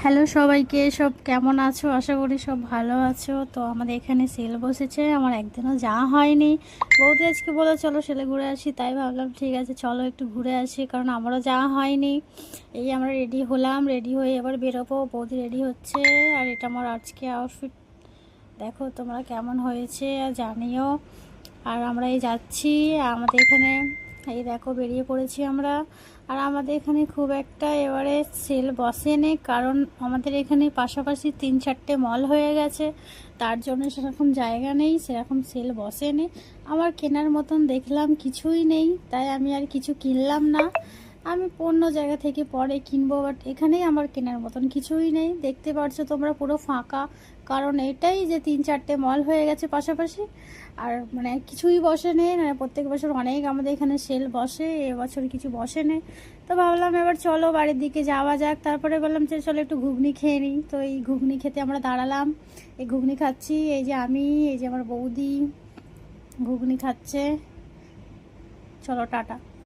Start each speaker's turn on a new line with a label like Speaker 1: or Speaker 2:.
Speaker 1: Hello সবাইকে, সব কেমন আছো? আশা করি সব ভালো আছো। তো আমাদের এখানে সেল বসেছে, আমার একদিনও যাওয়া হয়নি। বৌদি আজকে বলে চলো সেলে ঘুরে আসি, তাই ভাবলাম ঠিক আছে চলো একটু ঘুরে আসি, কারণ আমারও যাওয়া হয়নি। এই আমরা রেডি হলাম, রেডি হয়ে এবার বেরোবো। বৌদি রেডি হচ্ছে, আর এটা আমার আজকে আউটফিট। দেখো তোমরা কেমন হয়েছে আর জানিও। আর আমরা এই যাচ্ছি আমাদের এখানে। এই দেখো বেরিয়ে পড়েছি আমরা। আর আমাদের এখানে খুব একটা এবারে সেল বসেনি, কারণ আমাদের এখানে পাশাপাশি 3-4টে মল হয়ে গেছে, তার জন্য সেরকম জায়গা নেই, সেরকম সেল বসেনি। আমার কেনার মতন দেখলাম কিছুই নেই, তাই আমি আর কিছু কিনলাম না। আমি অন্য জায়গা থেকে পরে কিনবো, বাট এখানেই আমার কেনার মতন কিছুই নেই। দেখতে পাচ্ছ তোমরা পুরো ফাঁকা, কারণ এটাই যে 3-4টে মল হয়ে গেছে পাশাপাশি। আর মানে কিছুই বসে নেই, মানে প্রত্যেক বছর অনেক আমাদের এখানে সেল বসে, এবছর কিছু বসে নেই। তো ভাবলাম এবার চলো বাড়ির দিকে যাওয়া যাক। তারপরে বললাম যে চলো একটু ঘুগনি খেয়ে নিই। তো এই ঘুগনি খেতে আমরা দাঁড়ালাম। এই ঘুগনি খাচ্ছি, এই যে আমি, এই যে আমার বৌদি ঘুগনি খাচ্ছে। চলো টাটা।